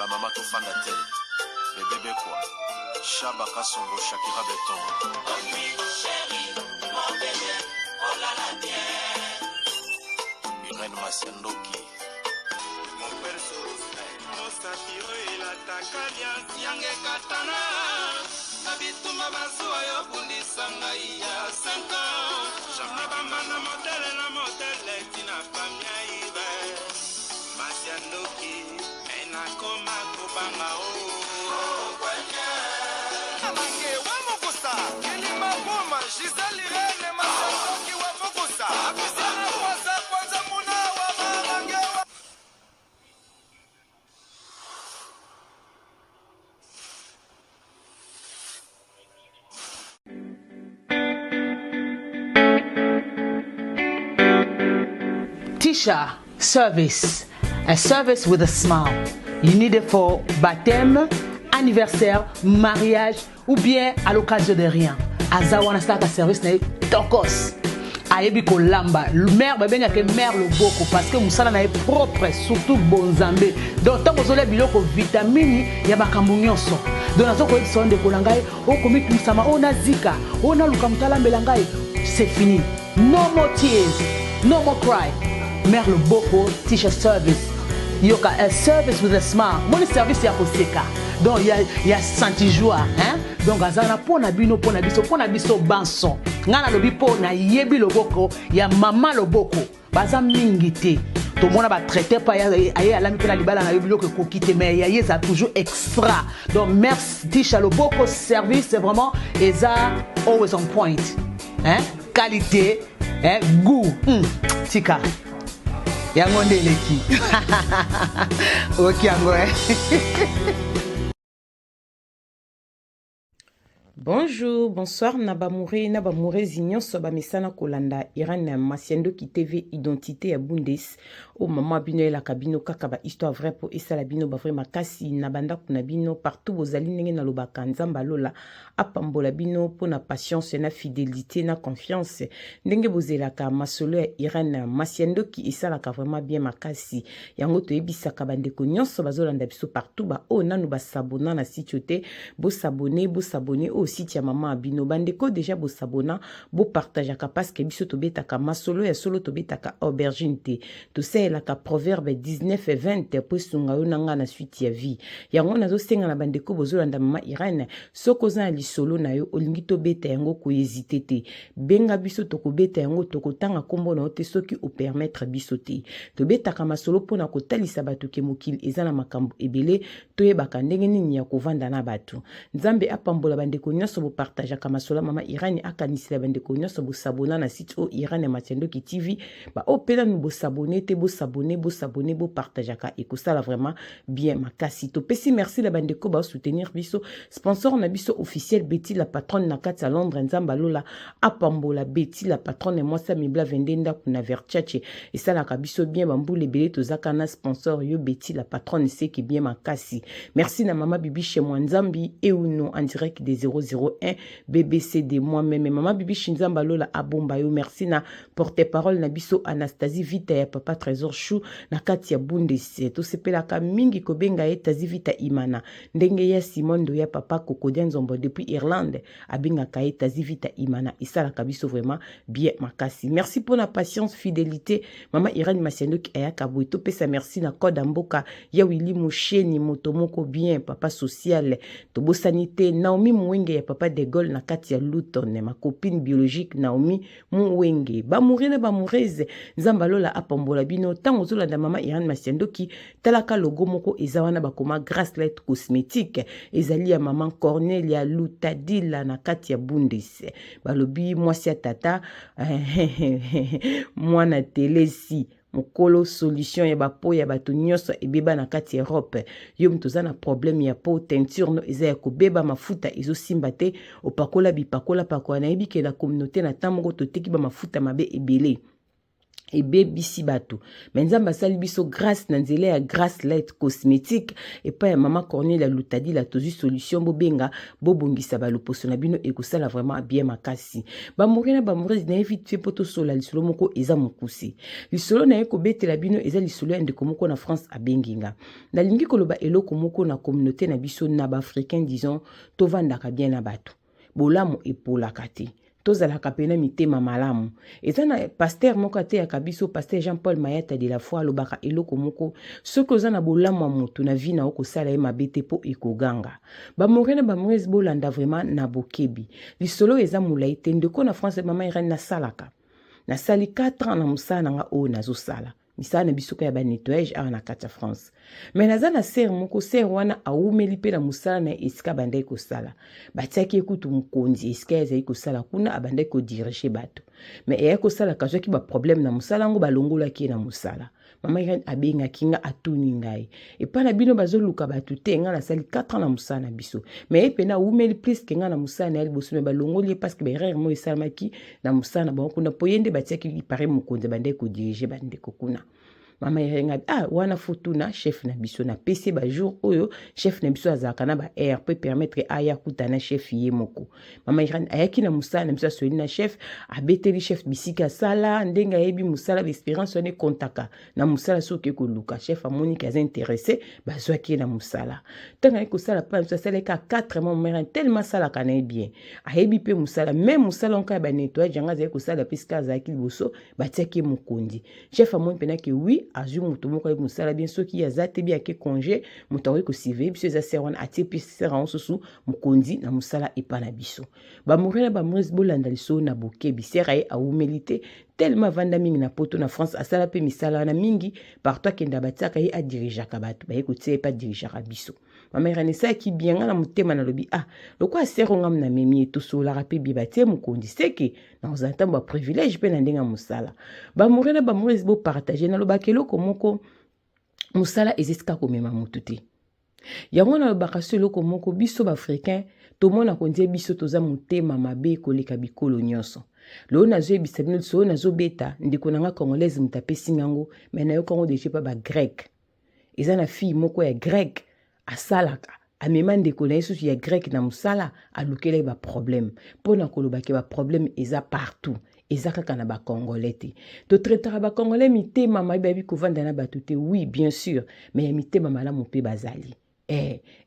ba mama to fanda te. Bébé quoi. Chaba Kasongo Shakira Beton. Oh oui, chérie, mon bébé, oh là là, bien. Irène Masiandoki. Mon perso, mon satiro et la takalia, Siange Katana. Nabituma Basua, Yobundi Sangaïa, 5 ans. Jamaba Mana modèle, la modèle, Tina Famia Ibe. Masiandoki, Ena Koma Kobanga, oh. Tisha service, a service with a smile. You need it for baptême, anniversaire, mariage ou bien à l'occasion de rien. Azawana start a service na tokos. Ayebi ko lamba. Mère ba benga ke mère le boko parce que musala na propre surtout bonzambe. Donc tant que biloko vitamine ya bakambu nyonso. Donc nazo ko ebisa de kolangai o komi tumsama o na zika o na luka mutala mbelangai. C'est fini. No more tears, no more cry. Mère le boko Tisha service. Yoka a service with a smile. Mon service ya koseka. Donc il y a senti joie, hein? Donc azana pona bino pona biso banson. Ngana lobi pona yebi loboko ya mama loboko. Baza mingi te. To mona ba traiter pa ya alami pela libala na yobiloko kokite mais ya yeza toujours extra. Donc merci Tisha loboko service c'est vraiment eza always on point. Hein? Qualité, hein? Goût. Tika. Yango ndeleki. OK yango. Bonjour, bonsoir, Nabamouré, Zignon, Soba Mesana Kolanda, Iran, Masiandoki TV, Identité à Bundes, au maman Bino la cabino, Kakaba, histoire vraie pour Issa la Bino, Bavre Makasi, Nabanda Kunabino, partout vos alignes na Lobaka, Nzambalola, Apambola Bino, pour na patience, na fidélité, na confiance, Nenge Bozelaka, Masolo, Iran, Masiandoki, Issa la vraiment bien Makasi, Yango to Ebisa Kabande Konyon, Sobazolanda Biso partout, ba, oh, nanu ba sabona na sitiote, bo sabone, oh, site ya maman abino bandeko déjà bo sabona bo partageaka parce que biso to betaka masolo ya solo to betaka aubergine te to sela ka proverbe 19 et 20 po sunga yo nanga na suite ya vie yango nazo senga na bandeko bozolanda mama Irene soko za lisolo na yo olingi to beta yango ko hésiter te benga biso to ko beta yango to ko tanga kombo na te soki o permettre biso te to betaka masolo pona ko talisa batu ke mokili ezana makambo ebele to yebaka ndenge nini ya kovanda na batu nzambe apambola bandeko nyonso bo partage kamasola mama Irani akanisila bandeko nyonso bo sabona na site o Irani Masiandoki TV ba opela nu bo sabone te bo sabone bo partage ka ekosala vraiment bien makasi to pesi merci la bandeko ba soutenir biso sponsor na biso officiel Betty la patronne na kati à Londres nzamba lola apambola Betty la patronne moi ça mibla vendenda kuna verchache et ça la kabiso bien bambule belé to zakana sponsor yo Betty la patronne c'est qui bien makasi merci na mama bibi chez moi nzambi et ou non en direct des 001 BBC de moi-même maman bibi Shinzamba lola abomba yo merci na porte-parole na biso Anastasie Vita ya papa Trésor Chou na kati ya Bundesi to sepelaka mingi kobenga etazi Vita Imana ndenge ya Simondo ya papa Kokodia Nzombo depuis Irlande abenga ka etazi Vita Imana isala kabiso vraiment bien makasi merci pour la patience fidélité maman Irene Masiandoki ayaka boito pesa merci na code mboka ya Willy Musheni motomoko bien papa social to bosanité Naomi Mwenge ya papa de Gaulle na kati ya Luton ma copine biologique Naomi Mwenge ba mourir ba moureze nzamba lola apambola bino tango zolanda mama Irene Masiandoki talaka logo moko ezawana bakoma Gracelet cosmétique ezali ya maman Cornelia Lutadila na kati ya Bundes balobi mwasi ya tata mwana telesi mokolo solution ya bapo ya bato nyonso ebeba na kati Europe yo mtoza na problème ya peau teinture no eza ya kobeba mafuta ezo simba te opakola bipakola pakola na yebi ke la communauté na tamongo to teki ba mafuta mabe ebele ebebisi bato me nzambe asali biso grâce na nzela ya grâce light cosmétique epai ya mama Corneille alutadi la tozwi solution bobenga bobongisa baloposo na bino ekosala vraiment bien makasi bamori na bamorese na ye vite fe mpo tosola lisolo moko eza mokuse lisolo na ye kobetela bino eza lisolo ya ndeko moko na France abenginga nalingi koloba eloko moko na communauté na biso na baafricain disons tovandaka bien na bato bolamu epolaka te tozalaka pena mitema malamu eza na pasteur moko ateyaka biso pasteur Jean-Paul Mayata de la foi alobaka eloko moko soki oza na bolamu ya moto na vi na okosala ye mabe te mpo ekoganga bamore na bamorese bolanda vraiment na bokebi lisolo eza molai te ndeko na France mama Irene nasali 4 ans na mosala na nga oyo nazosala misala na biso ya banettoyage awa na kati ya France me naza na ser moko ser wana awumeli mpe na mosala na esika abandaki kosala batiaki ekutu mokonzi esika ezali kosala kuna abandaki kodirige bato me eyaki kosala kazwaki baproblème na mosala yango balongolaki ye na mosala mama Irene abengaki nga atuni ngai epai na bino bazoluka bato te nga nasali 4 ans na mosala na biso me ye pena awumeli plus ke nga na mosala na ya liboso me balongoli ye parce que baerreur mo esalamaki na mosala na bango kuna mpo ye nde batiaki pare mokonzi abandaki kodirige bandeko kuna mama Irene wana fotuna chef na biso na pesi jour oyo chef na biso azalaka na air peut permettre aya kutana chef ye moko mama Irene ayaki na musala na biso asoli na chef abeteli chef bisika sala ndenga yebi musala l'espérance wane kontaka na musala soki koluka chef amoni kaza intéressé bazwaki na musala tanga eko sala pa biso saleka 4 mois mama Irene tellement sala kana bien ayebi pe musala même musala onka ba nettoyage nga za ko sala pisika azaki liboso batiaki mokondi chef amoni penaki oui azui mutu moko ye musala bien soki aza te bien ke congé mutu akoki kosive biso eza ser wana atie mpe ser yango susu mokonzi na musala epa na biso bamori na bamorese bolanda lisolo na bokebi ser aye awumeli te tellement avanda mingi na poto na France asala mpe misala wana mingi partout akenda batiaka ye adirigeaka bato baye kotia ye mpe adirigeaka biso mama Irene esalaki bien nga na motema nalobi lokwa asero ngam na memi ye tosolaka mpe bie batie mokonzi seke na kozala ntambo baprivilège mpe na ndenge ya mosala bamori na bamorese bopartage nalobaka eloko moko mosala ezesika komema motu te yango nalobaka so eloko moko biso baafricain tomona kondie biso toza motema mabe koleka bikolo nyonso loo nazoyebisa bino so nazobeta ndeko na nga congolaise moto apesi ngango me nayoka ngo deje mpa bagrec eza na fille moko ya grec asalaka amema ndeko na ye susu ya grec na mosala alukelaki baproblème mpo na kolobaki baproblème eza partout eza kaka na bacongolais te totretaka bacongolais mitema mabe bayebi kovanda na bato te oui bien sûr mais ya mitema malamu mpe bazali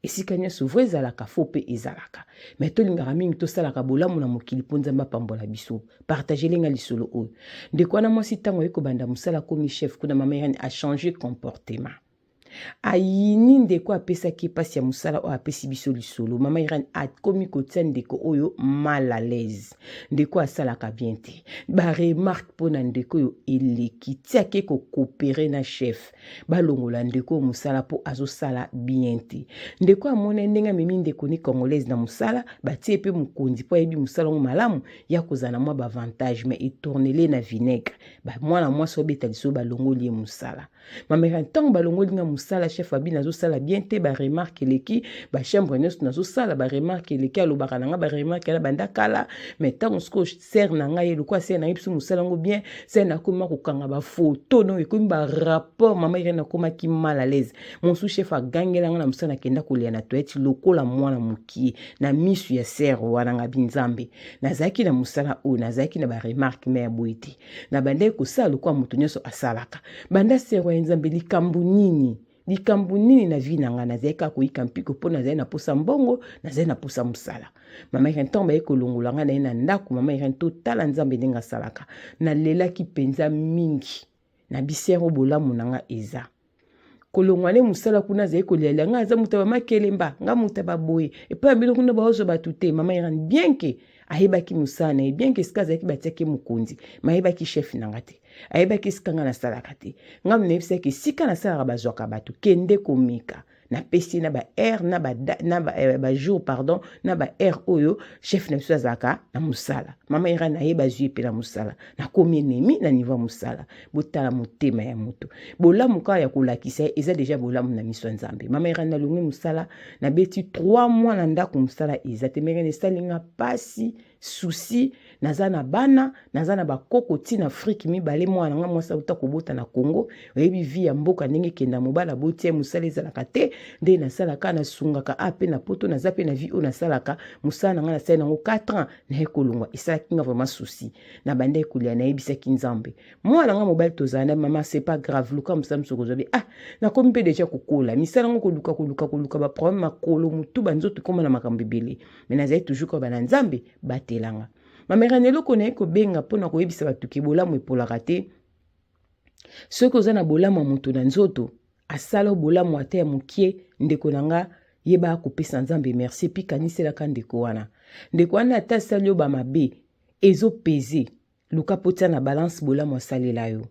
esika nyonso vo ezalaka fo mpe ezalaka me tolingaka mingi tosalaka bolamu na mokili mpo nzambe apambola biso partagelenga lisolo oyo ndeko wana mwasi ntango aye kobanda mosala komi chef kuna mama Irene achange comportement ayini ndeko apesaki pasi ya mosala oyo apesi biso lisolo mama Irene akomi kotia ndeko oyo mal à l'aise ndeko asalaka bien te baremarque mpo na ndeko oyo eleki tiaki kokopere na chef balongola ndeko oyo mosala mpo azosala bien te ndeko amona ndenge amemi ndeko ni congolaise na mosala batie mpe mokonzi mpo ayebi mosala ngo malamu ya kozala na mwa bavantage me etournele na vinaigre mwana mwasi obeta lisolo balongoli ye mosala mama Irene ntango balongoli nga mosala chef abi nazosala bien te baremarque eleki bachambre nyonso nazosala baremarque eleki alobaka na nga baremarque na banda kala me ntango siko ser na ngai elokwa ser na ye biso mosala yango bien ser nakoma kokanga bafoto no ekomi barapport mama Irene nakomaki mal à l'aise mosusu chef agangela nga na mosala nakenda kolia na toilette lokola mwana mokie na misu ya ser wana nga binzambe nazalaki na mosala oyo nazalaki na baremarque me ya boye te na bandaki kosala lokwa moto nyonso asalaka banda ser ya nzambe likambo nini na vi na nga nazali kaka koyika mpiko mpo nazali na posa mbongo nazali na posa mosala mama Irene ntango baye kolongola nga na ye na ndako mama Irene totala nzambe ndenge asalaka nalelaki mpenza mingi na bisero bolamu na nga eza kolongwane mosala kuna azali kolialia nga aza moto bamakelemba nga moto baboye epai ya bino kuna baozwa bato te mama Irene bien ke ayebaki mosala na ye bien ke esika azalaki batiaki mokonzi ma ayebaki chef na nga te ayebaki esika nga nasalaka te nga monayebisaki esika nasalaka bazwaka bato kende komeka napesi na baheure na bajour pardon na baheure oyo chef na biso azalaka na mosala mama Irene ayeba zwi mpe na mosala nakomi enemi na niveau ya mosala botala motema ya moto bolamu kaka ya kolakisa ye eza deja bolamu na miso ya nzambe mama Irene nalongi mosala nabeti 3 mois na ndako mosala eza te mama Irene esalinga pasi souci naza na bana naza na bakoko ti na Afrique mibale mwana nga mwasi auta kobota na Congo oyebi vi ya mboka ndenge kenda mobala botie mosala ezalaka te nde nasalaka nasungaka ape na poto naza pe na vi oyo nasalaka mosala na nga nasali nango 4 ans naye kolongwa esalaki nga vraiment souci na banda ekolia nayebisaki Nzambe mwana nga mobali tozala na mama c'est pas grave luka mosala moso kozwa be nakomi mpe deja kokola misala yango koluka baproblème makolo mutu banzoto ekoma na makambo ebele me nazali toujours koyeba na Nzambe batelanga mamera neloko naye kobenga mpona koyebisa bato ke bolamu epolaka te soki oza na bolamu ya moto na nzoto asala bolamu ata ya mokie ndeko na nga yeba akopesa Nzambe merci epi kaniselaka ndeko wana ata asali yo bamabe ezopeze luka po tia na balance bolamu asalela yo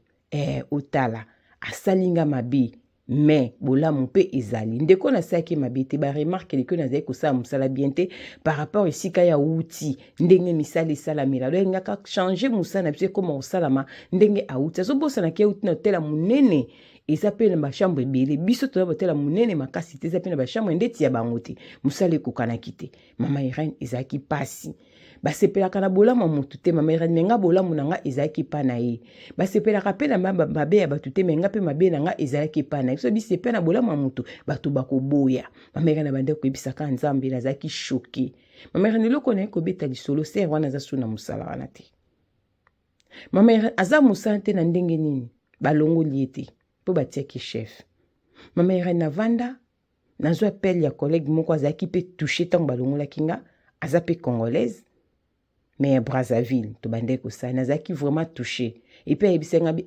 otala asalinga mabe mais bolamu mpe ezali ndeko nasalaki mabe te baremarke leko nazali kosala mosala bien te par rapport esika ya uti ndenge misala esalamela lo engaka changer mosala na biso ekoma kosalama ndenge auti azobosanaki auti na hotela monene eza mpe na bachambre ebele biso toza hotela monene makasi te eza mpe na bachambre ndeti ya bango te mosala ekokanaki te mama Irene ezalaki pasi basepelaka na bolamu ya motu te mama Irene menga bolamu na nga ezalaki pa na ye basepelaka mpe na mabe ya bato te menga mpe mabe na nga ezalaki pa na ye biso bisepe na bolamu ya motu bato bakoboya mama Irene bande koyebisaka Nzambe nazalaki choke mama Irene eloko naye kobeta lisolo ser wana aza su na mosala wana te mama Irene aza mosala te na ndenge nini balongoli ye te mpo batiaki chef mama Irene navanda nazwa appel ya collègue moko azalaki mpe touché ntango balongolaki nga aza mpe congolaise mais Brazzaville to bande kosala nazalaki vraiment touché epe ayebisanga bi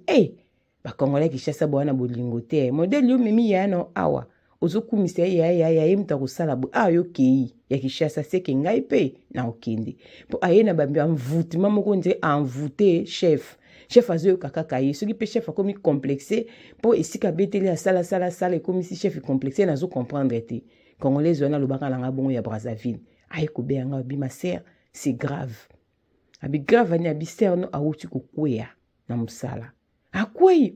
bakongolais Kinshasa bwana bolingo te modele yo memi yana awa ozokumisa ye muta kosala bo yo kei ya Kinshasa seke ngai pe na okende po aye na bambi envoûtement moko nze envoûté chef azoyoka kaka ye soki mpe chef akomi complexé mpo esika beteli asala ekomi si chef complexé nazo comprendre te congolais wana alobaka nanga bongo ya Brazzaville aye kobeya nga abi ma sœur c'est grave abi grave ani abi sœur no awuti kokweya na mosala akwei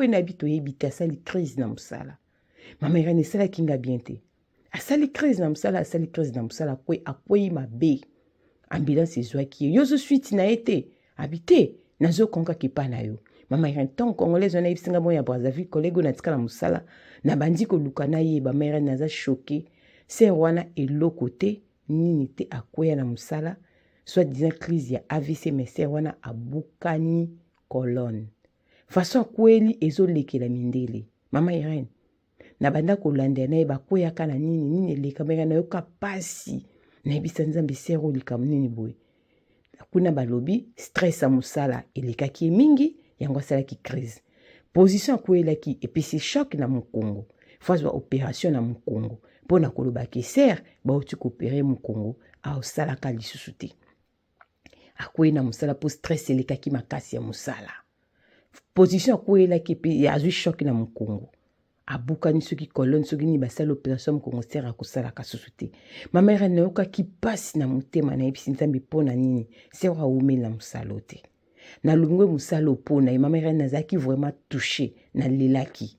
na abi toyebi te asali crise na mosala mama Irene esalaki nga bien te asali crise na mosala akwei mabe ambulance ezwaki ye yo zosuiti na ye te abi te nazokonkaki pa na yo mama Irene ntango congolaise wana yebisinga bongo ya Brazzaville collègue oyo natika na mosala na bandi koluka na ye mama Irene naza choqué ser wana eloko te nini te akweya na mosala soit disant crise ya AVC mais ser wana abukani colonne façon akweli ezolekela mindele mama Irene na banda kolanda na ye bakweyaka na nini eleka meka na yoka pasi nayebisa Nzambe ser oyo likambo nini boye kuna balobi stress ya mosala elekaki mingi yango asalaki crise position akwelaki epesi choc na mokongo phase wa opération na mokongo mpona kolobaki ser bauti koopere mokongo aosalaka lisusu te akwei na mosala po stress elekaki makasi ya mosala position akwelaki epe azwi choc na mokongo abukani soki colonne soki ni basala opération mokongo ser akosalaka susu te mama Irene nayokaki pasi na motema nayebisi Nzambe mpona nini ser aumela mosala te nalongwe mosala opona ye mama Irene nazalaki vraiment touché nalelaki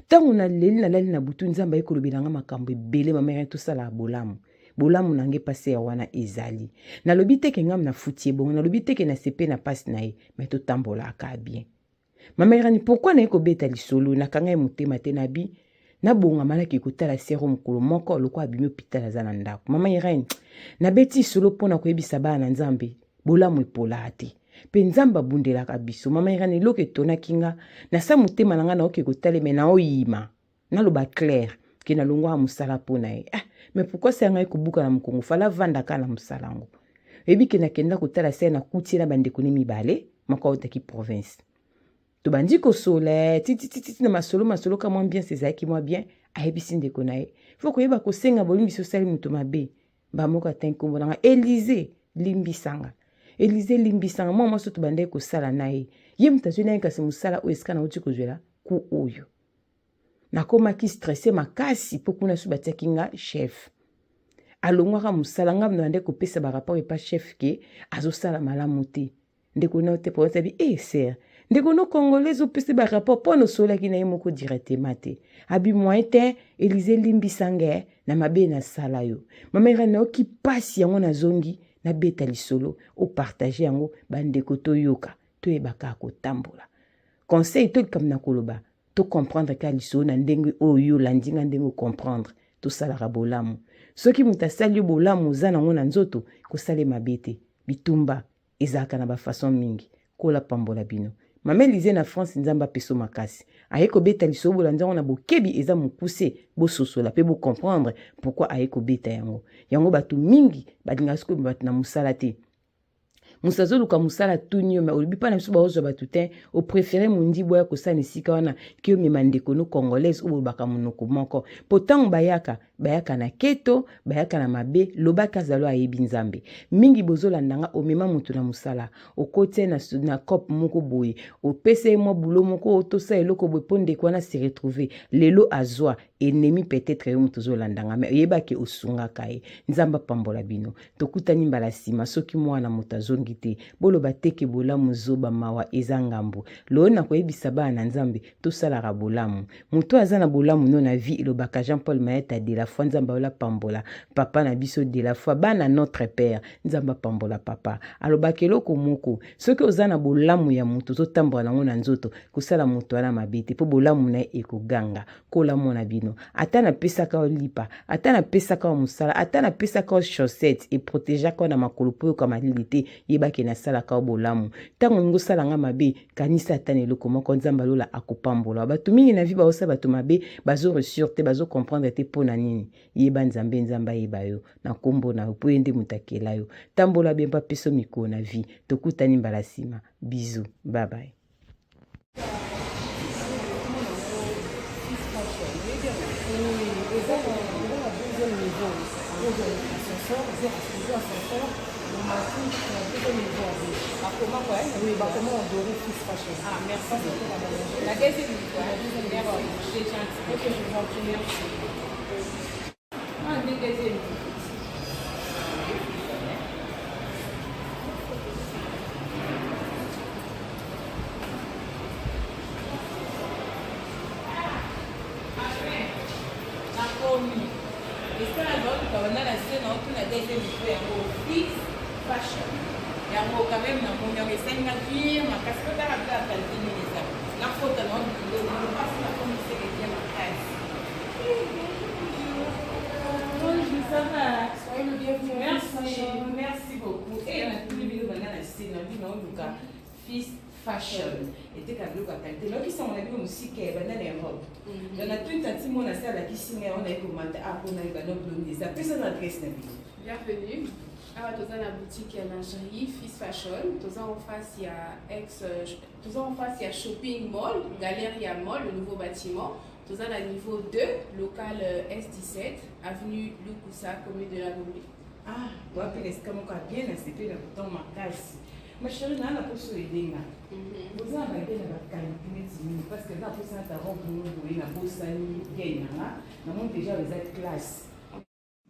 ntango nalali na butu Nzambe ayekolobelanga makambo ebele mama Irene tosala bolamu nange pasi ya wana ezali nalobi teke ngam na futie bongo nalobi teke na sepe na pasi na ye mais totambolaka bien mama Irene pourquoi naye kobeta lisolo nakanga ye motema te nabi nabonga malaki kotala sero mokolo moko loko abimi hôpital aza na ndako mama Irene nabeti solo mpona koyebisa bana na Nzambe bolamu epola te mpe Nzambe abundelaka biso mama Irene eloko etonaki nga nasa motema na nga naoke kotalema naoyima naloba clair ke nalongwaka mosala mpo na ye mais pourquoi se ngai kobuka na mokongo fala vandaka na mosala yango eyebi ke nakenda kotala se na kutie na bandeko ne mibale moko aotaki province tobandi kosola titititi na masolo ka mwa bien sezalaki mwa bien ayebisi ndeko na ye fo koyeba kosenga bolingi biso osali moto mabe bamoko ata nkombo nanga Elize limbisanga mwa mwasi tobandaki kosala na ye moto azwi na ye kasi mosala oyo esika nauti kozwela ku oyo nakomaki stressé makasi mpo kuna so batiaki nga chef alongwaka mosala nga nabandaki kopesa barapport epa chef ke azosala malamu te ndeko na te province abi ser ndeko no congolaise opesi barapport mpo nosolaki na ye moko directement te abi moyen te Elize limbisanga na mabe nasala yo mama Irene nayoki pasi yango nazongi na beta lisolo o partager yango bandeko to yoka to ebaka ko tambola conseil to comme na koloba to comprendre ka lisolo na ndenge oyo landinga ndenge comprendre to sala bolamu soki mutasali bolamu zana ngona nzoto ko sale mabete bitumba ezaka na ba façon mingi kola pambola bino Mame Lize na France nzamba peso makasi. Ayeko beta lisobo la nzango na bokebi eza mukuse bo sosola pe bo comprendre pourquoi ayeko beta yango. Yango batu mingi badinga siko batu na musala te. Musazo luka musala tunyo ma olubi pa na biso baozo batu te o préféré mundi boya kosana sika wana ki me mandeko no congolaise ou baka munoko moko. Potang bayaka na keto, bayaka na mabe, lobaka zalo ayebi nzambe. Mingi bozola ndanga o mema mutu na musala. O kote na kop moko boye. O pese mo bulo moko otosa eloko boye ponde kwa na se retrouver. Lelo azwa ennemi peut-être yo mutu zola ndanga me yeba ke osunga kae. Nzamba pambola bino. Tokutani mbala sima soki mwana mutu azongite. Bolo bateke bolamu zoba mawa ezangambo. Loona kwa yebisa ba na nzambe tosala bolamu. Mutu azana bolamu no na vie lobaka Jean-Paul Maeta de la foi nzamba ola pambola papa na biso de la foi bana notre père nzamba pambola papa alobakelo ko moko soki ozana bolamu ya mutu zotambola nango na nzoto kusala mutu ala mabete po bolamu na ekoganga kola mona bino ata na pesa ka lipa ata na pesa ka musala ata na pesa ka chaussette et protéger ka na makolo po kama lilité yebaki na sala ka bolamu tango ngo sala nga mabe kanisa ata ne loko moko nzamba lola akopambola batu mingi na vie ba osa batu mabe bazo ressurte te bazo comprendre te pona nini yeba nzambe nzamba yeba yo na kombo na po ende mutakela yo tambola bien pa peso miko na vie tokutani mbala sima bisous bye bye. Ah, merci. La deuxième fois. Merci. C'est gentil. Ok, je vous en prie. Merci. Ah, deuxième. Fashion. Yango quand même na mon yango senga cuir ma casquette à la qualité des ça. La photo non le passe la commission de bien ma caisse. Bonjour, ça va? Soyez le bienvenu. Merci beaucoup. Et on a tous les vidéos maintenant c'est dans vie non donc Fils Fashion. Et t'es qu'à bloquer qualité. Là qui sont on a vu aussi que banane et robe. On a tout un petit monde à ça là qui signe on a commenté à on a eu banane blonde ça peut ça adresse na vie. Bienvenue. Alors, dans la boutique lingerie Fils Fashion, en face il y a Shopping Mall, Galeria Mall, le nouveau bâtiment. Dans la niveau 2, local S17, avenue Lukusa, commune de la Gombe. Ah, vous appelez ce qu'on a bien accepté le bouton ma casse. Ma chérie, n'a pas sur les dégâts. Vous avez bien la qualité parce que là, pour ça, tu as rompu la bourse, déjà les classes.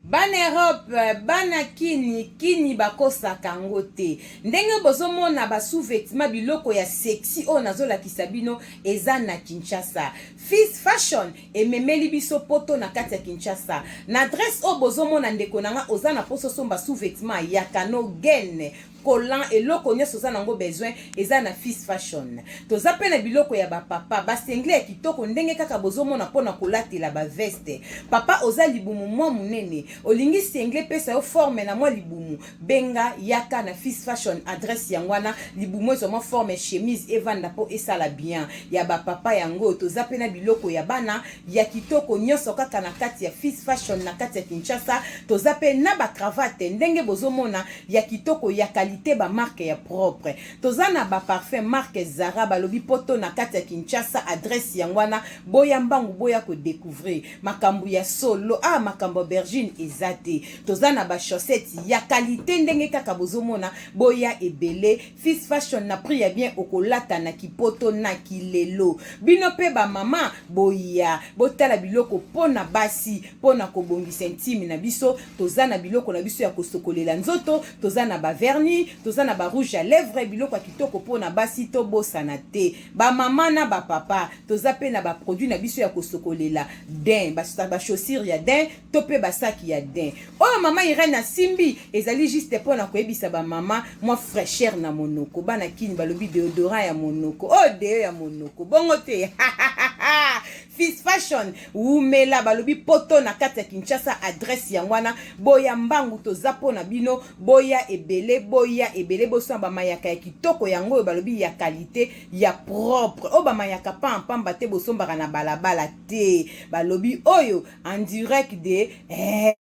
Bana Europe, bana kini bakosaka yango te. Ndenge bozomona ba sous-vêtements biloko ya sexy o nazola kisabino eza na Kinshasa. Fils Fashion ememeli biso poto na kati ya Kinshasa. Na adresse o bozomona ndeko nanga ozana poso somba sous-vêtements ya kano gene. Collant et loko nyoso za nango besoin eza na Fils Fashion. Toza pe na biloko ya ba papa ba sengle kitoko ndenge kaka bozomona pona kolatela ba veste. Papa oza libumu mwa munene. Olingi sengle pesa yo forme na mwa libumu. Benga yaka na Fils Fashion adresse yangwana libumu ezo mwa forme chemise evanda po esala bien. Ya ba papa yango toza pe na biloko ya bana ya kitoko nyoso kaka na kati ya Fils Fashion na kati ya Kinshasa. Toza pe na ba cravate ndenge bozomona ya kitoko ya ba marque ya propre. Tozana ba parfum marque Zara balobi poto na kati ya Kinshasa adresse yangwana boya mbangu boya ko découvrir makambu ya solo makambu bergine ezate. Tozana ba chaussettes ya qualité ndenge kaka bozomona boya ebele. Fils Fashion na prix ya bien okolata na kipoto na kilelo. Bino pe ba mama boya botala biloko pona basi pona kobongisa intime na biso. Tozana biloko na biso ya kosokolela nzoto. Tozana ba vernis Tomoni toza na ba rouge à lèvres biloko kitoko pona basi to bosana te. Ba mama na ba papa toza pe na ba produit na biso ya kosokolela den ba chaussure ya den to pe ba sac ya den. Oh mama Irene Simbi ezali juste pona koyebisa ba mama moi fraîcheur na monoko bana kini balobi déodorant ya monoko oh deo ya monoko bongo te Fist Fashion umela balobi poto na kati ya Kinshasa adresse ya wana boya mbangu toza pona bino boya ebele boso ba mayaka ya kitoko yango balobi ya qualité ya propre o ba mayaka pamba te bosombaka na balabala te balobi oyo en direct de